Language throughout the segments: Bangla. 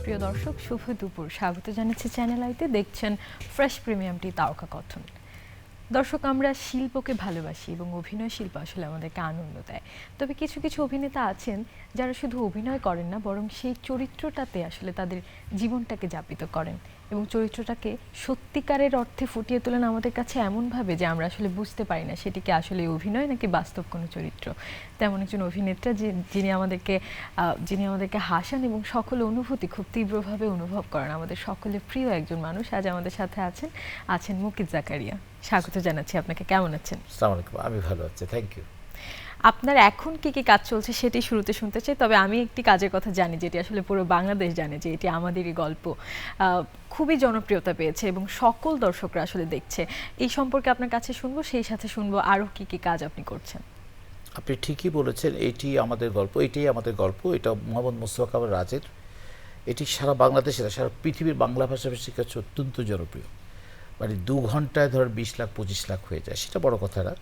প্রিয় দর্শক, শুভ দুপুর। স্বাগত জানাচ্ছি চ্যানেল আইতে। দেখছেন ফ্রেশ প্রিমিয়াম টি তারকা কথন। দর্শক, আমরা শিল্পকে ভালোবাসি এবং অভিনয় শিল্প আসলে আমাদেরকে আনন্দ দেয়। তবে কিছু কিছু অভিনেতা আছেন যারা শুধু অভিনয় করেন না, বরং সেই চরিত্রটাতে আসলে তাদের জীবনটাকে যাপিত করেন এবং চরিত্রটাকে সত্যিকারের অর্থে ফুটিয়ে তোলেন আমাদের কাছে এমনভাবে যে আমরা আসলে বুঝতে পারি না সেটিকে আসলে অভিনয় নাকি বাস্তব কোনো চরিত্র। তেমন একজন অভিনেত্রী যিনি আমাদেরকে হাসান এবং সকল অনুভূতি খুব তীব্রভাবে অনুভব করেন। আমাদের সকলের প্রিয় একজন মানুষ আজ আমাদের সাথে আছেন মুকিত জাকারিয়া। স্বাগত জানাচ্ছি আপনাকে। কেমন আছেন? আসসালামু আলাইকুম। আমি ভালো আছি, থ্যাংক ইউ। আপনার এখন কি কি কাজ চলছে সেটি শুরুতে শুনতে চাই। তবে আমি একটি কাজের কথা জানি যেটি আসলে পুরো বাংলাদেশ জানে, যে এটি আমাদেরই গল্প, খুবই জনপ্রিয়তা পেয়েছে এবং সকল দর্শকরা আসলে দেখছে। এই সম্পর্কে আপনার কাছে শুনবো, সেই সাথে শুনবো আরও কি কি কাজ আপনি করছেন। আপনি ঠিকই বলেছেন, এটাই আমাদের গল্প। এটা মোহাম্মদ মোস্তফা কামাল রাজের। এটি সারা বাংলাদেশে, সারা পৃথিবীর বাংলা ভাষাভাষীর কাছে অত্যন্ত জনপ্রিয়। মানে 2 ঘন্টায় ধর 20 লাখ 25 লাখ হয়ে যায়, সেটা বড় কথা না।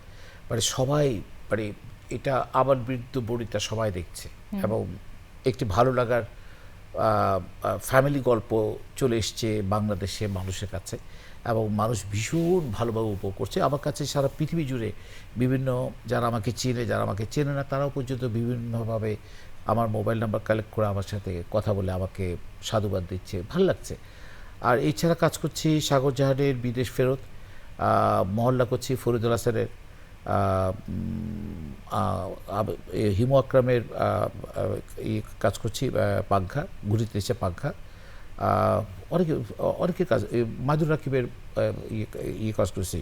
মানে সবাই, মানে এটা আবার বৃদ্ধ বনিতা সবাই দেখছে এবং একটি ভালো লাগার ফ্যামিলি গল্প চলে এসছে বাংলাদেশে মানুষের কাছে এবং মানুষ ভীষণ ভালোভাবে উপভোগ করছে। আমার কাছে সারা পৃথিবী জুড়ে বিভিন্ন যারা আমাকে চেনে, যারা আমাকে চেনে না, তারাও পর্যন্ত বিভিন্নভাবে আমার মোবাইল নাম্বার কালেক্ট করে আমার সাথে কথা বলে আমাকে সাধুবাদ দিচ্ছে, ভালো লাগছে। আর এছাড়া কাজ করছি সাগর জাহানের বিদেশ ফেরত, মহল্লা করছি ফরিদুল হাসানের, হিমু আকরামের কাজ করছি পাংখা, ঘুরিতে এসে পাংখা, অনেকের কাজ, মাদুর রাকিবের কাজ করছি,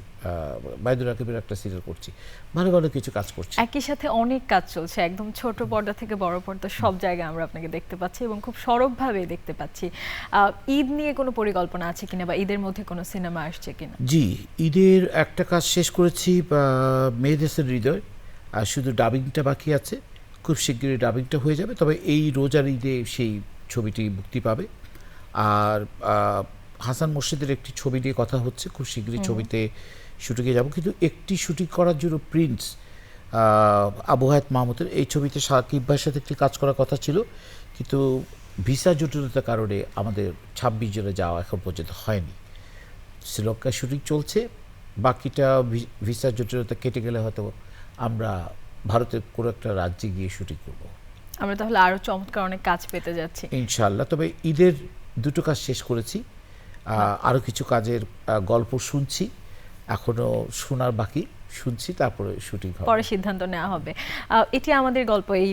মাদুর রাকিবের একটা সিরিয়াল করছি, ভালো ভালো কিছু কাজ করছি। একই সাথে অনেক কাজ চলছে, একদম ছোট পর্দা থেকে বড় পর্দা সব জায়গায় আমরা আপনাকে দেখতে পাচ্ছি এবং খুব সরবভাবে দেখতে পাচ্ছি। ঈদ নিয়ে কোনো পরিকল্পনা আছে কিনা, বা ঈদের মধ্যে কোনো সিনেমা আসছে কিনা? জি, ঈদের একটা কাজ শেষ করেছি, মেহেদেসের হৃদয়, আর শুধু ডাবিংটা বাকি আছে। খুব শিগগিরই ডাবিংটা হয়ে যাবে, তবে এই রোজার ঈদে সেই ছবিটি মুক্তি পাবে। আর হাসান মোর্শেদের একটি ছবি নিয়ে কথা হচ্ছে, খুব শীঘ্রই ছবিতে শুটিংয়ে যাব। কিন্তু একটি শুটিং করার জন্য প্রিন্স আবু হায়াত মাহমুদের এই ছবিতে সাকিব ভাইয়ের সাথে একটি কাজ করার কথা ছিল, কিন্তু ভিসা জটিলতার কারণে আমাদের 26 জনে যাওয়া এখন পর্যন্ত হয়নি। শ্রীলঙ্কায় শুটিং চলছে, বাকিটা ভিসা জটিলতা কেটে গেলে হয়তো আমরা ভারতের কোনো একটা রাজ্যে গিয়ে শুটিং করব। আমরা তাহলে আরো চমৎকার অনেক কাজ পেতে যাচ্ছি ইনশাআল্লাহ। তবে ঈদের 2টো কাজ শেষ করেছি, আরও কিছু কাজের গল্প শুনছি, এখনো শোনার বাকি, শুনছি, তারপরে শুটিং হবে, পরে সিদ্ধান্ত নেওয়া হবে। এটি আমাদের গল্প, এই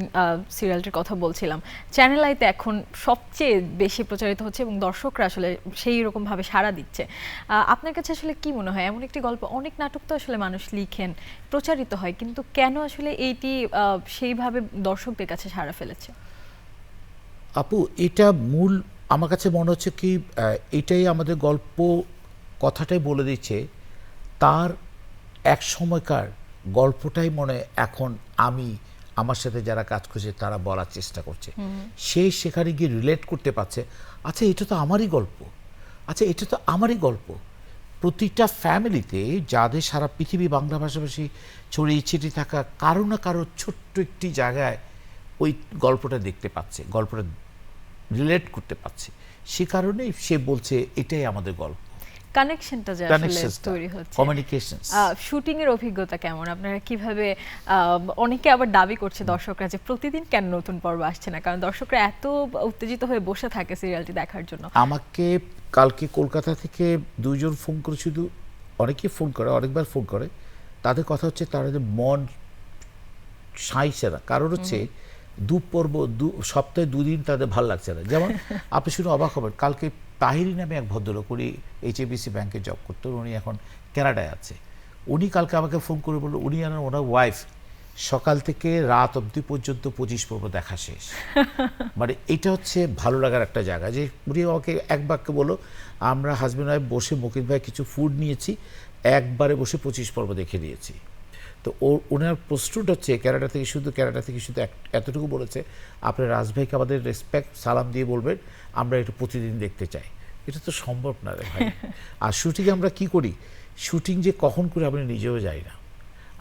সিরিয়ালটির কথা বলছিলাম। চ্যানেল আইতে এখন সবচেয়ে বেশি প্রচারিত হচ্ছে এবং দর্শকরা আসলে সেই রকম ভাবে সাড়া দিচ্ছে। আপনার কাছে আসলে কি মনে হয়, এমন একটি গল্প, অনেক নাটক তো আসলে মানুষ লিখেন, প্রচারিত হয়, কিন্তু কেন আসলে এইটি সেইভাবে দর্শকদের কাছে সাড়া ফেলেছে? আপু, এটা মূল আমার কাছে মনে হচ্ছে কি, এটাই আমাদের গল্প কথাটাই বলে দিচ্ছে, তার এক সময়কার গল্পটাই মনে এখন আমার সাথে যারা কাজ করছে তারা বলার চেষ্টা করছে। সেখানে গিয়ে রিলেট করতে পারছে, আচ্ছা এটা তো আমারই গল্প। প্রতিটা ফ্যামিলিতে যাদের সারা পৃথিবী বাংলা ভাষাভাষী ছড়িয়ে ছিটিয়ে থাকা কারো না কারো ছোট্ট একটি জায়গায় ওই গল্পটা দেখতে পাচ্ছে, গল্পটা রিলেট করতে পারছে, সে কারণেই সে বলছে এটাই আমাদের গল্প। কানেকশনটা যে আসলে তৈরি হচ্ছে, কমিউনিকেশন। শুটিং এর অভিজ্ঞতা কেমন? আপনারা কিভাবে, অনেকে আবার দাবি করছে দর্শকরা যে প্রতিদিন কেন নতুন পর্ব আসছে না, কারণ দর্শকরা এত উত্তেজিত হয়ে বসে থাকে সিরিয়ালটি দেখার জন্য। আমাকে কালকে কলকাতা থেকে 2 জন ফোন করে, শুধু অনেকেই ফোন করে, অনেকবার ফোন করে, তাদের কথা হচ্ছে তাদের মন সাইছে না, কারণ হচ্ছে সপ্তাহে 2 দিন তাদের ভালো লাগছে না। যেমন আপনি শুনে অবাক হবেন, কালকে তাহিরি নামে এক ভদ্রলোক, উনি HSBC ব্যাংকে জব করতেন, উনি এখন কানাডায় আছে। উনি কালকে আমাকে ফোন করে বললো উনি আর ওনার ওয়াইফ সকাল থেকে রাত অবধি পর্যন্ত 25 পর্ব দেখা শেষ। মানে এটা হচ্ছে ভালো লাগার একটা জায়গা, যে উনি আমাকে এক বাক্যে বললো, আমরা হাজব্যান্ড ওয়াইফ বসে মুকিত ভাই কিছু ফুড নিয়েছি, একবারে বসে 25 পর্ব দেখে নিয়েছি। তো ওনার প্রশ্নটা হচ্ছে ক্যানাডা থেকে শুধু এতটুকু বলেছে, আপনার রাজভাইকে আমাদের রেসপেক্ট সালাম দিয়ে বলবেন আমরা একটু প্রতিদিন দেখতে চাই। এটা তো সম্ভব না রে ভাই। আর শুটিংয়ে আমরা কি করি, শুটিং যে কখন করে আমরা নিজেও যাই না,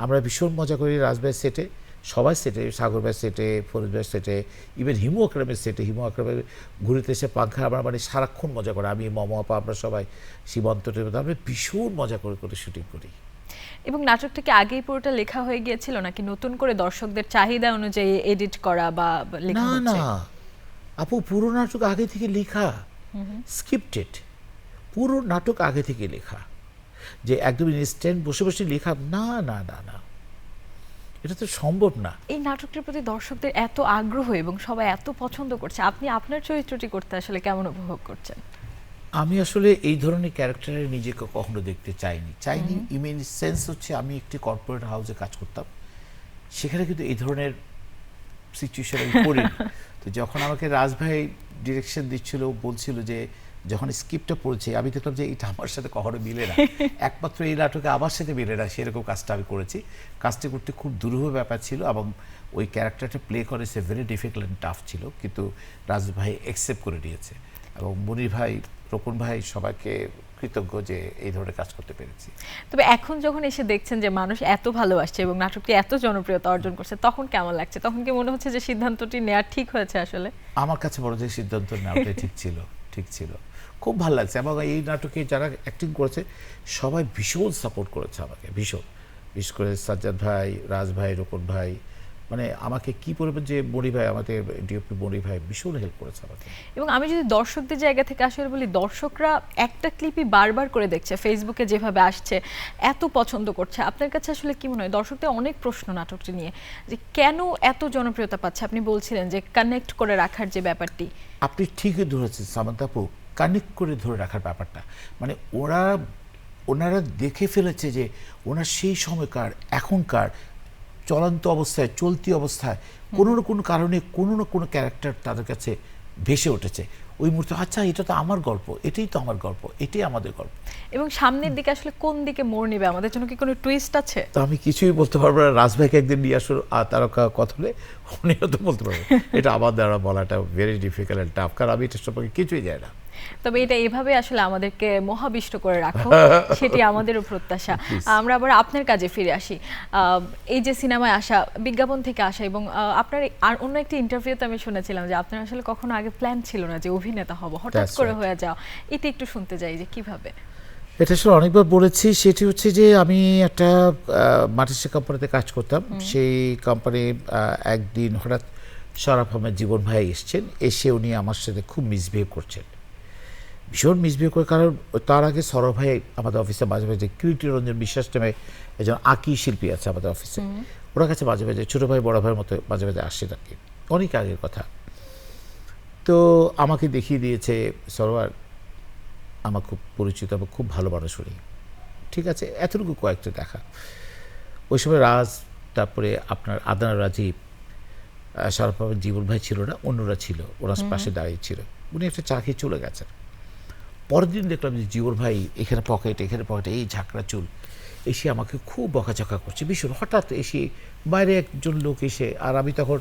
আমরা ভীষণ মজা করি রাজভাই সেটে, সবাই সেটে, সাগর ভাই সেটে, ফরিদ ভাই সেটে, ইভেন হিমু আকরামের সেটে, হিমু আকরামের ঘুরিতে এসে পাঙ্খা আমরা মানে সারাক্ষণ মজা করে, আমি মম আপা আমরা সবাই সীমান্ত আমরা ভীষণ মজা করে করে শুটিং করি। এবং নাটকটা কি আগেই পুরোটা লেখা হয়ে গিয়েছিল নাকি নতুন করে দর্শকদের চাহিদা অনুযায়ী এডিট করা বা লেখা না হচ্ছে? না আপু, পুরো নাটক আগে থেকে লেখা, স্ক্রিপ্টেড, পুরো নাটক আগে থেকে লেখা, যে একদম ইনস্ট্যান্ট বসে বসে লেখা, না না না না, এটা তো সম্ভব না। এই নাটকটির প্রতি দর্শকদের এত আগ্রহ এবং সবাই এত পছন্দ করছে, আপনি আপনার চরিত্রটি করতে আসলে কেমন উপভোগ করছেন? আমি আসলে এই ধরনের ক্যারেক্টারে নিজেকে কখনো দেখতে চাইনি। ইমিন সেন্স হচ্ছে আমি একটি কর্পোরেট হাউসে কাজ করতাম, সেখানে কিন্তু এই ধরনের সিচুয়েশন আমি পড়িনি। তো যখন আমাকে রাজ ভাই ডিরেকশন দিচ্ছিল, বলছিল যে যখন স্ক্রিপ্টটা পড়েছে, আমি দেখলাম যে এটা আমার সাথে কখনো মিলে না, একমাত্র এই নাটকে আমার সাথে মিলে না, সেরকম কাজটা আমি করেছি। কাজটা করতে খুব দুরূহ ব্যাপার ছিল এবং ওই ক্যারেক্টারটা প্লে করে সে ভেরি ডিফিকাল্ট অ্যান্ড টাফ ছিল, কিন্তু রাজ ভাই অ্যাকসেপ্ট করে নিয়েছে এবং মনির ভাই, রকুন ভাই, সবাইকে কৃতজ্ঞ যে এই ধরনের কাজ করতে পেরেছি। তবে এখন যখন এসে দেখছেন যে মানুষ এত ভালোবাসছে এবং নাটকটি এত জনপ্রিয়তা অর্জন করছে, তখন কেমন লাগছে? তখন কি মনে হচ্ছে যে সিদ্ধান্তটি নেওয়া ঠিক হয়েছে আসলে? আমার কাছে বড় যে সিদ্ধান্ত নেওয়াটাই ঠিক ছিল, খুব ভালো লাগছে। এবং এই নাটকে যারা অ্যাক্টিং করেছে সবাই ভীষণ সাপোর্ট করেছে আমাকে, ভীষণ, বিশেষ করে সাজ্জাদ ভাই, রাজ ভাই, রকুন ভাই, মানে আমাকে কি বলবেন যে মণি ভাই, আমাদের ডিওপি মণি ভাই ভীষণ হেল্প করেছে আমাকে। এবং আমি যদি দর্শকদের জায়গা থেকে আসলে বলি, দর্শকরা একটা ক্লিপই বারবার করে দেখছে, ফেসবুকে যেভাবে আসছে এত পছন্দ করছে, আপনার কাছে আসলে কি মনে হয়? দর্শকদের অনেক প্রশ্ন নাটকটি নিয়ে, যে কেন এত জনপ্রিয়তা পাচ্ছে। আপনি বলছিলেন যে কানেক্ট করে রাখার যে ব্যাপারটি, আপনি ঠিকই ধরেছেন সামান্তা আপু, কানেক্ট করে ধরে রাখার ব্যাপারটা, মানে ওনারা দেখে ফেলেছে যে ওনার সেই সময়কার, এখনকার চলন্ত অবস্থায়, চলতি অবস্থায় কোনো না কোনো কারণে কোনো না কোনো ক্যারেক্টার তাদের কাছে ভেসে উঠেছে ওই মুহূর্তে, আচ্ছা এটা তো আমার গল্প, এটাই তো আমার গল্প, এটাই আমাদের গল্প। এবং সামনের দিকে আসলে কোন দিকে মোড় নেবে, আমাদের জন্য কি কোনো টুইস্ট আছে? তো আমি কিছুই বলতে পারবো না, রাজ ভাইকে একদিন নিয়ে আসলে তারকা কথা হলে উনিও তো বলতে পারবেন। এটা আমার দ্বারা বলাটা ভেরি ডিফিকাল্ট অ্যান্ড টাফ, কারণ আমি এটা সম্পর্কে কিছুই জানি না। তবে এটা এভাবে আসলে আমাদেরকে মহাবিষ্ট করে রাখো, সেটি আমাদেরও প্রত্যাশা। আমরা আবার আপনার কাজে ফিরে আসি। এই যে সিনেমায় আসা, বিজ্ঞাপন থেকে আসা, এবং আপনার আর অন্য একটি ইন্টারভিউতে আমি শুনেছিলাম যে আপনার আসলে কখনো আগে প্ল্যান ছিল না যে অভিনেতা হব, হঠাৎ করে হয়ে যাও, এটা একটু শুনতে চাই যে কিভাবে? এটা আসলে অনেকবার বলেছি, সেটি হচ্ছে যে আমি একটা মাটিসা কোম্পানিতে কাজ করতাম, সেই কোম্পানি একদিন হঠাৎ শরাফ আহমেদ জীবন ভাই এসছেন, এসে উনি আমার সাথে খুব মিসবিহেভ করছেন, ভীষণ মিসবিহেভ করে। কারণ তার আগে সরব ভাই আমাদের অফিসে মাঝে মাঝে, কীর্তি রঞ্জন বিশ্বাস নামে একজন আঁকি শিল্পী আছে আমাদের অফিসে, ওরা কাছে মাঝে মাঝে ছোটো ভাই বড় ভাইয়ের মতো মাঝে মাঝে আসে থাকে, অনেক আগের কথা। তো আমাকে দেখিয়ে দিয়েছে সরোয়ার, আমার খুব পরিচিত এবং খুব ভালো মানুষ উনি, ঠিক আছে, এতটুকু কয়েকটা দেখা। ওই সময় রাজ, তারপরে আপনার আদনান রাজীব, শরফ আহমেদ জীবন ভাই ছিল না, অন্যরা ছিল, ওনার পাশে দাঁড়িয়ে ছিল, উনি একটা চা খেয়ে চলে গেছেন। পরের দিন দেখলাম যে জীবন ভাই এখানে পকেটে এই ঝাঁকড়া চুল, এসে আমাকে খুব বকাঝকা করছে ভীষণ। হঠাৎ এসে বাইরে একজন লোক এসে, আর আমি তখন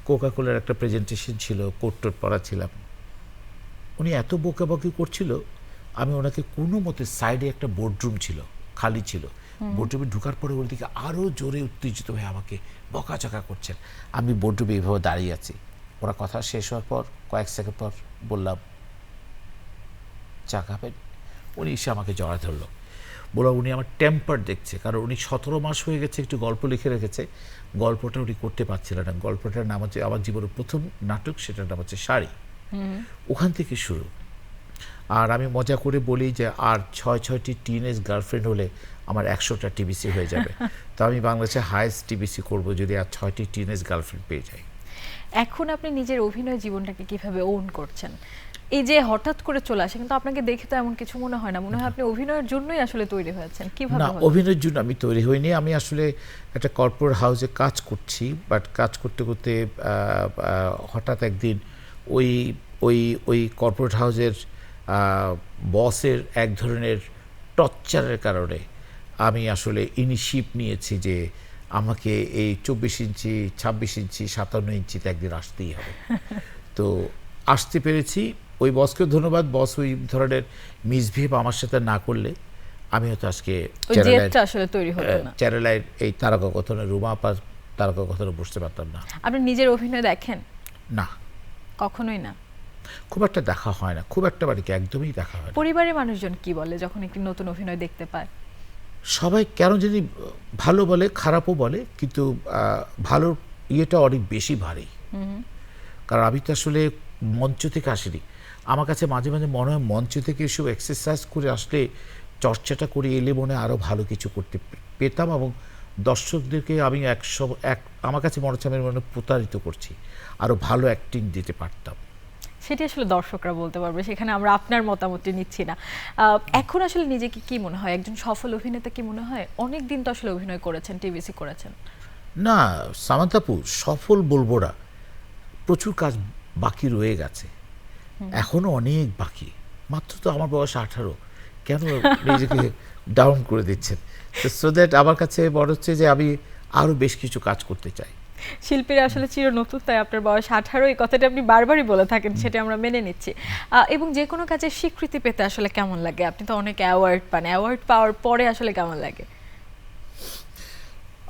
কোকাকোলার একটা প্রেজেন্টেশন ছিল, কোট টোট পরা ছিলাম, উনি এত বকাবকি করছিল, আমি ওনাকে কোনো মতে, সাইডে একটা বোর্ডরুম ছিল, খালি ছিল, বোর্ডরুমে ঢোকার পরে ওর দিকে আরও জোরে উত্তেজিত হয়ে আমাকে বকাঝকা করছেন। আমি বোর্ডরুমে এইভাবে দাঁড়িয়ে আছি, ওরা কথা শেষ হওয়ার পর কয়েক সেকেন্ড পর বললাম চা খাবেন, উনি এসে আমাকে জড়া ধরলো, বললো উনি আমার টেম্পার দেখছে, কারণ উনি 17 মাস হয়ে গেছে একটু গল্প লিখে রেখেছে, গল্পটা উনি করতে পারছিলেন না। গল্পটার নাম হচ্ছে, আমার জীবনের প্রথম নাটক, সেটার নাম হচ্ছে শাড়ি, ওখান থেকে শুরু। আর আমি মজা করে বলি যে আর 6টি টিনেজ গার্লফ্রেন্ড হলে আমার 100টা টিবিসি হয়ে যাবে, তো আমি বাংলাদেশে হাইস্ট টিবিসি করব যদি আর 6টি টিনেজ গার্লফ্রেন্ড পেয়ে যাই। এখন আপনি নিজের অভিনয় জীবনটাকে কিভাবে ওন করছেন? এই যে হঠাৎ করে চলে আসে, কিন্তু আপনাকে দেখে তো এমন কিছু মনে হয় না, মনে হয় আপনি অভিনয়ের জন্যই আসলে তৈরি হয়েছেন। কিভাবে? না, অভিনয়ের জন্য আমি তৈরি হইনি, আমি আসলে একটা কর্পোরেট হাউসে কাজ করছি, বাট কাজ করতে করতে হঠাৎ একদিন ওই ওই ওই কর্পোরেট হাউসের বসের এক ধরনের টর্চারের কারণে আমি আসলে ইনিশিয়েটিভ নিয়েছি যে আমাকে এই 24 ইঞ্চি, 26 ইঞ্চি, 57 ইঞ্চিতে একদিন আসতেই হবে। তো আসতে পেরেছি, ওই বসকে ধন্যবাদ, বস ওই ধরনের মিসবিহেভ আমার সাথে না করলে আমি হয়তো আজকে আসলে তৈরি হতো না। চ্যানেলের এই তারকা কথনের রুমা আপা তারকা কথাটা বুঝতে পারতাম না। আপনি নিজের অভিনয় দেখেন? না, কখনোই না। খুব একটা দেখা হয় না, খুব একটা মানে কি একদমই দেখা হয় না। পরিবারের মানুষজন কি বলে যখন একটি নতুন অভিনয় দেখতে পায়? সবাই কেন যদি ভালো বলে, খারাপও বলে, কিন্তু ভালোর ইয়েটা অনেক বেশি ভারী। কারণ আমি তো আসলে মঞ্চ থেকে আসিনি। আমার কাছে মাঝে মাঝে মনে হয় মঞ্চ থেকে এসব এক্সারসাইজ করে আসলে, চর্চাটা করে এলে মনে হয় আরও ভালো কিছু করতে পেতাম, এবং দর্শকদেরকে আমি আমার কাছে মনে হচ্ছে আমি মনে হয় প্রতারিত করছি, আরও ভালো অ্যাক্টিং দিতে পারতাম। সেটি আসলে দর্শকরা বলতে পারবে, সেখানে আমরা আপনার মতামতটি নিচ্ছি না। এখন আসলে নিজেকে কি মনে হয়, একজন সফল অভিনেতা কি মনে হয়? অনেক দিন তো আসলে অভিনয় করেছেন, টিভিসি করেছেন। না সামান্তাপু, সফল বলবো না, প্রচুর কাজ বাকি রয়ে গেছে, এখনো অনেক বাকি। মাত্র তো আমার বয়স 18, কেন নিজেকে ডাউন করে দিচ্ছেন? সো দ্যাট আমার কাছে মনে হচ্ছে যে আমি আরও বেশ কিছু কাজ করতে চাই। শিল্পীরা আসলে চির নতুন, তাই আপনার বয়স 18, এই কথাটা আপনি বারবারই বলে থাকেন, সেটা আমরা মেনে নিচ্ছি। এবং যে কোনো কাজের স্বীকৃতি পেতে আসলে কেমন লাগে? আপনি তো অনেক অ্যাওয়ার্ড পান, অ্যাওয়ার্ড পাওয়ার পরে আসলে কেমন লাগে?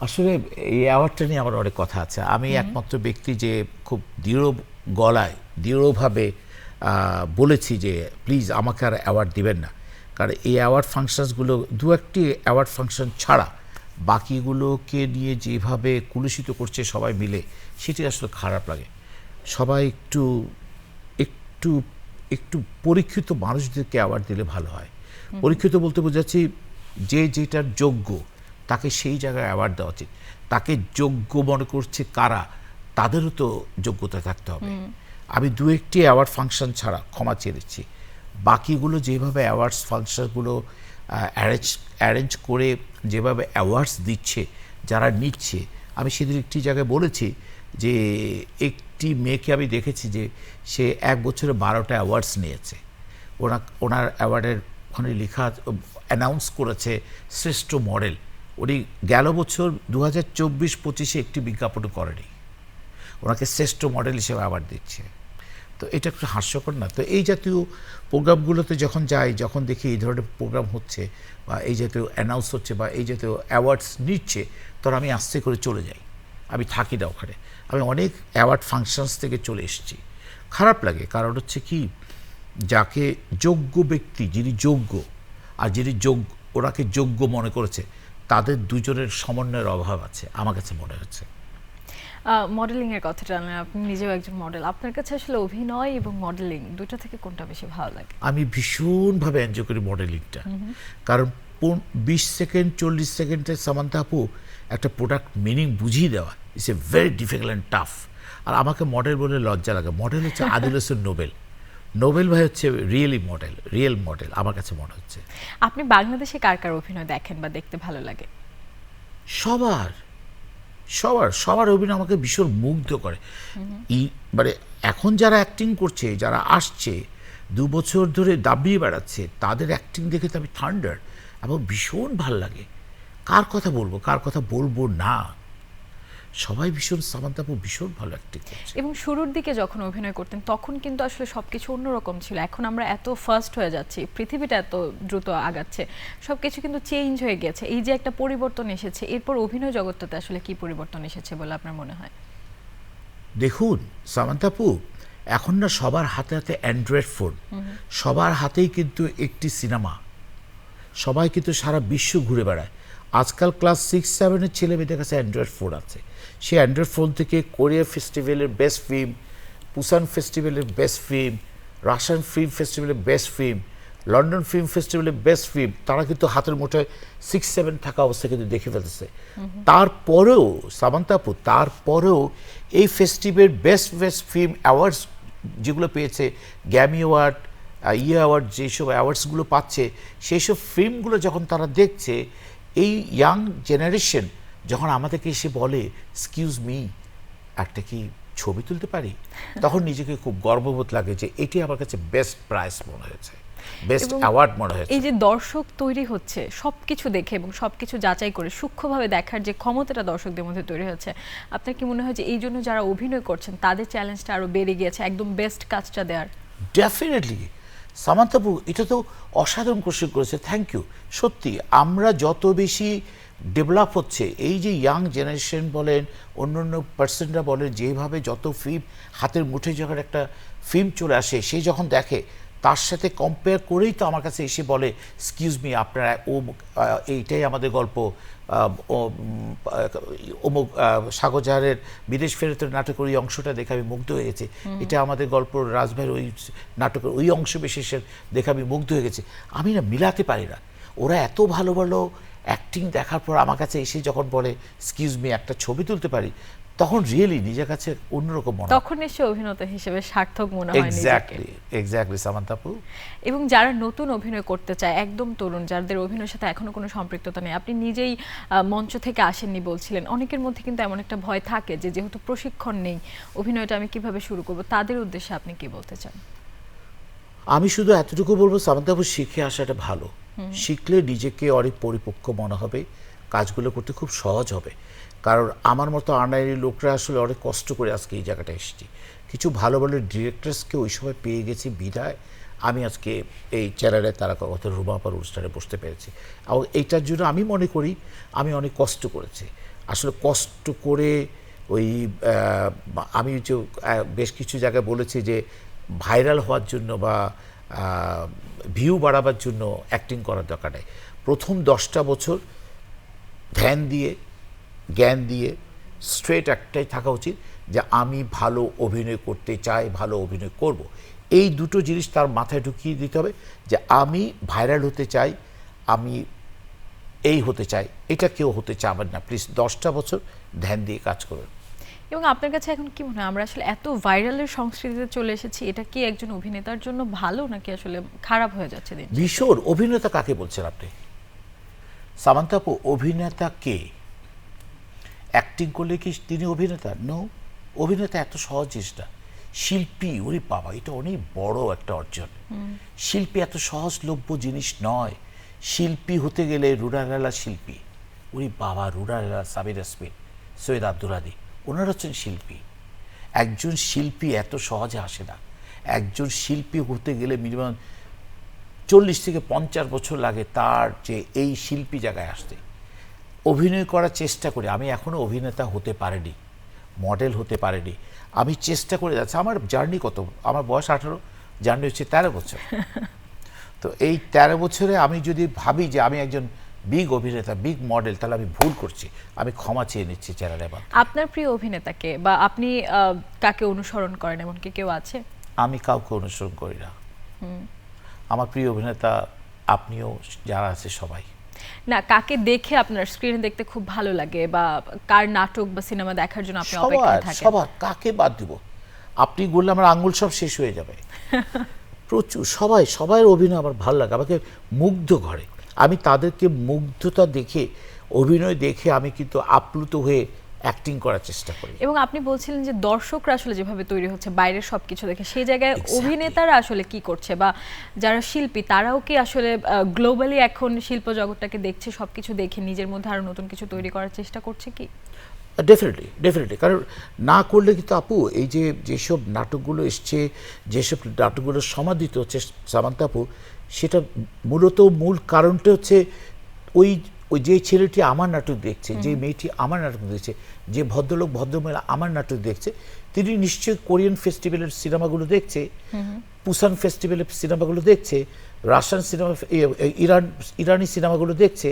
আসলে এই অ্যাওয়ার্ডটা নিয়ে আমার অনেক কথা আছে। আমি একমাত্র ব্যক্তি যে খুব দৃঢ় গলায়, দৃঢ়ভাবে বলেছি যে প্লিজ আমাকে আর অ্যাওয়ার্ড দিবেন না। কারণ এই অ্যাওয়ার্ড ফাংশনসগুলো, দু একটি অ্যাওয়ার্ড ফাংশন ছাড়া বাকিগুলোকে নিয়ে যেভাবে কুলুষিত করছে সবাই মিলে, সেটি আসলে খারাপ লাগে। সবাই একটু একটু একটু পরীক্ষিত মানুষদেরকে অ্যাওয়ার্ড দিলে ভালো হয়। পরীক্ষিত বলতে বোঝাচ্ছি যে যেটার যোগ্য তাকে সেই জায়গায় অ্যাওয়ার্ড দেওয়া উচিত। তাকে যোগ্য মনে করছে কারা, তাদেরও তো যোগ্যতা থাকতে হবে। আমি দু একটি অ্যাওয়ার্ড ফাংশন ছাড়া ক্ষমা চেয়েছি, বাকিগুলো যেভাবে অ্যাওয়ার্ডস ফাংশনগুলো অ্যারেঞ্জ করে যেভাবে অ্যাওয়ার্ডস দিচ্ছে, যারা নিচ্ছে, আমি সেদিন একটি জায়গায় বলেছি যে একটি মেয়েকে আমি দেখেছি যে সে 1 বছরে 12টা অ্যাওয়ার্ডস নিয়েছে। ওনার অ্যাওয়ার্ডের ওখানে লেখা অ্যানাউন্স করেছে শ্রেষ্ঠ মডেল। উনি গেল বছর 2024-25 একটি বিজ্ঞাপন করেনি, ওনাকে শ্রেষ্ঠ মডেল হিসেবে অ্যাওয়ার্ড দিচ্ছে। তো এটা একটু হাস্যকর না? তো এই জাতীয় প্রোগ্রামগুলোতে যখন যাই, যখন দেখি এই ধরনের প্রোগ্রাম হচ্ছে বা এই জাতীয় অ্যানাউন্স হচ্ছে বা এই জাতীয় অ্যাওয়ার্ডস নিচ্ছে, তখন আমি আস্তে করে চলে যাই, আমি থাকি না ওখানে। আমি অনেক অ্যাওয়ার্ড ফাংশনস থেকে চলে এসেছি। খারাপ লাগে, কারণ হচ্ছে কি, যাকে যোগ্য ব্যক্তি, যিনি যোগ্য আর যিনি ওনাকে যোগ্য মনে করেছে, তাদের দুজনের সমন্বয়ের অভাব আছে আমার কাছে মনে হচ্ছে। মডেলিং এর কথাটা আনলেন, আপনি নিজেও একজন মডেল। আপনার কাছে আসলে অভিনয় এবং মডেলিং দুটো থেকে কোনটা বেশি ভালো লাগে? আমি ভীষণভাবে এনজয় করি মডেলিংটা। কারণ 20 সেকেন্ড 40 সেকেন্ডের সামান্তা আপু একটা প্রোডাক্ট মিনিং বুঝিয়ে দেওয়া it's a very difficult and tough. আর আমাকে মডেল বলে লজ্জা লাগে। মডেল হচ্ছে আদিল হোসেন নোবেল। নোবেল ভাই হচ্ছে রিয়েল মডেল আমার কাছে মনে হচ্ছে। আপনি বাংলাদেশে কার কার অভিনয় দেখেন বা দেখতে ভালো লাগে? সবার অভিনয় আমাকে ভীষণ মুগ্ধ করে। মানে এখন যারা অ্যাক্টিং করছে, যারা আসছে 2 বছর ধরে দাবিয়ে বেড়াচ্ছে, তাদের অ্যাক্টিং দেখে তো আমি থান্ডার, এবং ভীষণ ভাল লাগে। কার কথা বলবো, কার কথা বলবো না, সবাই ভীষণ, সামান্তাপু ভীষণ ভালো অ্যাক্টিং করছে। এবং শুরুর দিকে যখন অভিনয় করতেন তখন কিন্তু আসলে সবকিছু অন্যরকম ছিল। এখন আমরা এত ফাস্ট হয়ে যাচ্ছি, পৃথিবীটা এত দ্রুত আগাচ্ছে, সবকিছু কিন্তু চেঞ্জ হয়ে গেছে। এই যে একটা পরিবর্তন এসেছে, এরপর অভিনয় জগৎটাতে আসলে কি পরিবর্তন এসেছে বলে আপনার মনে হয়? দেখুন সামান্তাপু, এখন না সবার হাতে হাতে অ্যান্ড্রয়েড ফোন, সবার হাতেই কিন্তু একটি সিনেমা, সবাই কিন্তু সারা বিশ্ব ঘুরে বেড়ায়। আজকাল ক্লাস 6-7-এর ছেলে মেয়েদের কাছে অ্যান্ড্রয়েড ফোন আছে। সে অ্যান্ড্রয়েড ফোন থেকে কোরিয়া ফেস্টিভ্যালের বেস্ট ফিল্ম, পুসান ফেস্টিভ্যালের বেস্ট ফিল্ম, রাশিয়ান ফিল্ম ফেস্টিভ্যালের বেস্ট ফিল্ম, লন্ডন ফিল্ম ফেস্টিভ্যালের বেস্ট ফিল্ম, তারা কিন্তু হাতের মুঠোয় 6-7 থাকা অবস্থায় কিন্তু দেখে ফেলতেছে। তারপরেও সামান্তাপু, তারপরেও এই ফেস্টিভ্যালের বেস্ট ফিল্ম অ্যাওয়ার্ডস যেগুলো পেয়েছে, গ্র্যামি অ্যাওয়ার্ড, অ্যাওয়ার্ড, যেসব অ্যাওয়ার্ডসগুলো পাচ্ছে, সেই সব ফিল্মগুলো যখন তারা দেখছে, এই ইয়াং জেনারেশন যখন আমাদেরকে এসে বলে এক্সকিউজ মি, একটা কি ছবি তুলতে পারি, তখন নিজেকে খুব গর্ববোধ লাগে যে এটি আমার কাছে বেস্ট প্রাইজ মনে হয়েছে, বেস্ট অ্যাওয়ার্ড মনে হয়েছে। এই যে দর্শক তৈরি হচ্ছে সবকিছু দেখে এবং সবকিছু যাচাই করে সূক্ষ্মভাবে দেখার যে ক্ষমতাটা দর্শকদের মধ্যে তৈরি হচ্ছে, আপনার কি মনে হয় যে এই জন্য যারা অভিনয় করছেন তাদের চ্যালেঞ্জটা আরো বেড়ে গিয়েছে একদম বেস্ট কাজটা দেওয়ার? ডেফিনেটলি সামান্তাপু, এটা তো অসাধারণ কোশ্চেন করেছে, থ্যাংক ইউ। সত্যি আমরা যত বেশি ডেভেলপ হচ্ছে। এই যে ইয়াং জেনারেশন বলেন, অন্য পার্সনরা বলেন, যেভাবে যত ফিল্ম হাতের মুঠে যখন একটা ফিল্ম চলে আসে, সে যখন দেখে তার সাথে কম্পেয়ার করেই তো আমার কাছে এসে বলে, এক্সকিউজ মি, আপনারা এইটাই আমাদের গল্প, অমুক সাগর জাহারের বিদেশ ফেরতের নাটকের ওই অংশটা দেখে আমি মুগ্ধ হয়ে গেছি, এটা আমাদের গল্প রাজভাইয়ের ওই নাটকের ওই অংশ বিশেষের দেখে আমি মুগ্ধ হয়ে গেছি। আমি না মিলাতে পারি না। ওরা এত ভালো ভালো অ্যাক্টিং দেখার পর আমার কাছে এসে যখন বলে এক্সকিউজ মি, একটা ছবি তুলতে পারি, তখন রিয়েলি নিজের কাছে অন্যরকম মনে হয়। তখন নিশ্চয়ই অভিনেতা হিসেবে সার্থক মনে হয় নিজেকে। এক্স্যাক্টলি সামান্থা আপু। এবং যারা নতুন অভিনয় করতে চায়, একদম তরুণ, যাদের অভিনয়ের সাথে এখনো কোনো সম্পৃক্ততা নেই, আপনি নিজেই মঞ্চ থেকে আসেননি বলছিলেন, অনেকের মধ্যে কিন্তু এমন একটা ভয় থাকে যে যেহেতু প্রশিক্ষণ নেই, অভিনয়টা আমি কিভাবে শুরু করব, তাদের উদ্দেশ্যে আপনি কি বলতে চান? আমি শুধু এতটুকু বলবো, সামান্থা আপু, শিখে আসাটা ভালো। শিখলে নিজেকে অনেক পরিপক্ক মনে হবে, কাজগুলো করতে খুব সহজ হবে। কারণ আমার মতো আনাইরি লোকরা আসলে অনেক কষ্ট করে আজকে এই জায়গাটা এসেছি। কিছু ভালো ভালো ডিরেক্টরসকে ওই সময় পেয়ে গেছি বিধায় আমি আজকে এই চ্যানেলে তারা কত রুমাপার অনুষ্ঠানে বসতে পেরেছি। এবং এইটার জন্য আমি মনে করি আমি অনেক কষ্ট করেছি। আসলে কষ্ট করে ওই আমি যে বেশ কিছু জায়গায় বলেছি যে ভাইরাল হওয়ার জন্য বা ভিউ বাড়াবার জন্য অ্যাক্টিং করার দরকার নেই। প্রথম 10টা বছর ধ্যান দিয়ে, জ্ঞান দিয়ে স্ট্রেট একটাই থাকা উচিত যে আমি ভালো অভিনয় করতে চাই, ভালো অভিনয় করব। এই দুটো জিনিস তার মাথায় ঢুকিয়ে দিতে হবে যে আমি ভাইরাল হতে চাই, আমি এই হতে চাই, এটা কেউ হতে চাবেন না। প্লিজ 10টা বছর ধ্যান দিয়ে কাজ করুন। এবং আপনার কাছে এখন কি মনে হয়, আমরা আসলে এত ভাইরালের সংস্কৃতিতে চলে এসেছি, এটা কি একজন অভিনেতার জন্য ভালো নাকি আসলে খারাপ হয়ে যাচ্ছে দিন? ভীষণ। অভিনেতা কাকে বলছেন আপনি? সামান্থা আপু, অভিনেতা কে? অ্যাক্টিং করলে কি তিনি অভিনেতা? নো। অভিনেতা এত সহজ জিনিস না। শিল্পী, ওরে বাবা, এটা অনেক বড় একটা অর্জন। শিল্পী এত সহজলভ্য জিনিস নয়। শিল্পী হতে গেলে রুরালালা শিল্পী, ওরে বাবা, রুরালালা, সাবির ইয়াসমিন, সৈয়দ আব্দুল হাদী, ওনারা হচ্ছেন শিল্পী। একজন শিল্পী এত সহজে আসে না। একজন শিল্পী হতে গেলে মিনিমাম 40 থেকে 50 বছর লাগে তার যে এই শিল্পী জায়গায় আসতে। অভিনয় করার চেষ্টা করি, আমি এখনও অভিনেতা হতে পারিনি, মডেল হতে পারিনি। আমি চেষ্টা করে যাচ্ছি। আমার জার্নি কত? আমার বয়স 18, জার্নি হচ্ছে 13 বছর। তো এই 13 বছরে আমি যদি ভাবি যে আমি একজন বিগ অভিনেতা, বিগ মডেল, তাহলে আমি ভুল করছি। আমি ক্ষমা চেয়ে নিচ্ছি চ্যানেলে। আপনার প্রিয় অভিনেতাকে বা আপনি কাকে অনুসরণ করেন, এমন কি কেউ আছে? আমি কাউকে অনুসরণ করি না। আমার প্রিয় অভিনেতা আপনিও, যারা আছে সবাই। না, কাকে দেখে আপনার স্ক্রিনে দেখতে খুব ভালো লাগে বা কার নাটক বা সিনেমা দেখার জন্য আপনি অপেক্ষায় থাকেন? সবার। কাকে বাদ দিব? আপনি বললে আমার আঙ্গুল সব শেষ হয়ে যাবে। প্রচুর, সবাই অভিনয় আমার ভালো লাগে, আমাকে মুগ্ধ করে। আমি তাদেরকে মুগ্ধতা দেখে, অভিনয় দেখে আমি কিন্তু আপ্লুত হয়ে অ্যাক্টিং করার চেষ্টা করি। এবং আপনি বলছিলেন যে দর্শকরা আসলে যেভাবে তৈরি হচ্ছে বাইরের সবকিছু দেখে, সেই জায়গায় অভিনেতারা আসলে কি করছে বা যারা শিল্পী তারাও কি আসলে গ্লোবালি এখন শিল্প জগৎটাকে দেখছে, সবকিছু দেখে নিজের মধ্যে আরো নতুন কিছু তৈরি করার চেষ্টা করছে কি? ডেফিনেটলি। কারণ না করলে কিন্তু আপু, এই যে যেসব নাটকগুলো এসছে, যেসব নাটকগুলো সমাদিত হচ্ছে সামান্থা আপু, সেটা মূল কারণটা হচ্ছে ওই যে ছেলেটি আমার নাটক দেখছে, যে মেয়েটি আমার নাটক দেখছে, যে ভদ্রলোক ভদ্রমহিলা আমার নাটক দেখছে, তিনি নিশ্চয়ই কোরিয়ান ফেস্টিভ্যালের সিনেমাগুলো দেখছে, পুসান ফেস্টিভ্যালের সিনেমাগুলো দেখছে, রাশিয়ান সিনেমা, ইরানি সিনেমাগুলো দেখছে।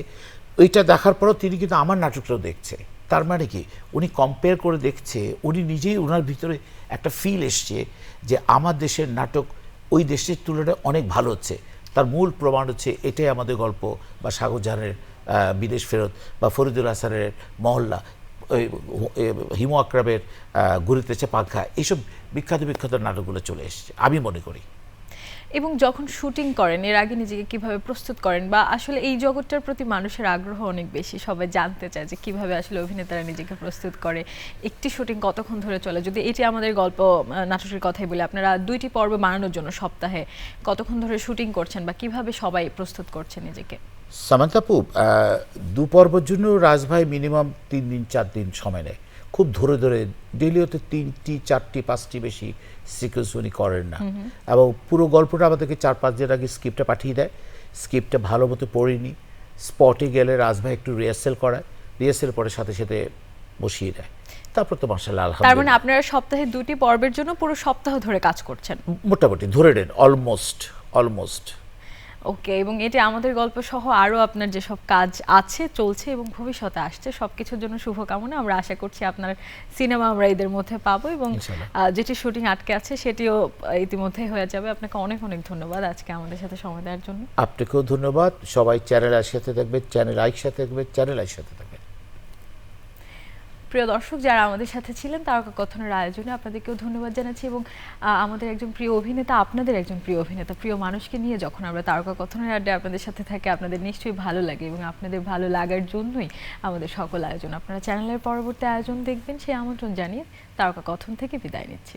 ওইটা দেখার পরও তিনি কিন্তু আমার নাটকটাও দেখছে। তার মানে কি, উনি কম্পেয়ার করে দেখছে, উনি নিজেই, ওনার ভিতরে একটা ফিল এসছে যে আমার দেশের নাটক ওই দেশের তুলনায় অনেক ভালো হচ্ছে। তার মূল প্রমাণ হচ্ছে এটাই আমাদের গল্প, বা সাগর জাহানের বিদেশ ফেরত, বা ফরিদুল হাসানের মহল্লা, হিমু আকরামের ঘুরিতেছে পাখা, এইসব বিখ্যাত নাটকগুলো চলে এসেছে আমি মনে করি। এবং যখন শুটিং করেন, এর আগে নিজেকে কিভাবে প্রস্তুত করেন, বা আসলে এই জগৎটার প্রতি মানুষের আগ্রহ অনেক বেশি, সবাই জানতে চায় যে কিভাবে আসলে অভিনেতারা নিজেকে প্রস্তুত করে, একটি শুটিং কতক্ষণ ধরে চলে? যদি এটি আমাদের গল্প নাটকের কথাই বলি, আপনারা 2টি পর্ব বানানোর জন্য সপ্তাহে কতক্ষণ ধরে শুটিং করছেন বা কিভাবে সবাই প্রস্তুত করছে নিজেকে? সামান্থা আপু, 2 পর্বের জন্য রাজভাই মিনিমাম 3 দিন 4 দিন সময় নেয়। খুব ধরে ডেলি হতে 3টি 4টি 5টি বেশি সিকোয়েন্স উনি করেন না। এবং পুরো গল্পটা আমাদেরকে 4-5 দিন আগে স্ক্রিপ্টটা পাঠিয়ে দেয়। স্ক্রিপ্টটা ভালো মতো পড়িনি, স্পটে গেলে রাজভাই একটু রিহার্সেল করায়, রিহার্সেল পরে সাথে সাথে বসিয়ে দেয়, তারপর তো মাশাআল্লাহ তার মানে আলহামদুলিল্লাহ আপনারা সপ্তাহে 2টি পর্বের জন্য পুরো সপ্তাহ ধরে কাজ করছেন। মোটামুটি ধরে নেন অলমোস্ট। ওকে, এবং এটি আমাদের গল্প সহ আরও আপনার যেসব কাজ আছে, চলছে এবং ভবিষ্যতে আসছে সবকিছুর জন্য শুভকামনা। আমরা আশা করছি আপনার সিনেমা আমরা এদের মধ্যে পাবো, এবং ইনশাআল্লাহ। যেটি শুটিং আটকে আছে সেটিও ইতিমধ্যেই হয়ে যাবে। আপনাকে অনেক অনেক ধন্যবাদ আজকে আমাদের সাথে সময় দেওয়ার জন্য। আপনাকেও ধন্যবাদ। সবাই চ্যানেল আইর সাথে থাকবে, চ্যানেল আইর সাথে থাকবে, চ্যানেল আইর সাথে থাকবে। প্রিয় দর্শক, যারা আমাদের সাথে ছিলেন তারকা কথনের আয়োজনে আপনাদেরকেও ধন্যবাদ জানাচ্ছি, এবং আমাদের একজন প্রিয় অভিনেতা, আপনাদের একজন প্রিয় অভিনেতা, প্রিয় মানুষকে নিয়ে যখন আমরা তারকা কথনের আড্ডায় আপনাদের সাথে থাকি আপনাদের নিশ্চয়ই ভালো লাগে, এবং আপনাদের ভালো লাগার জন্যই আমাদের সকল আয়োজন। আপনারা চ্যানেলের পরবর্তী আয়োজন দেখবেন সেই আমন্ত্রণ জানিয়ে তারকা কথন থেকে বিদায় নিচ্ছি।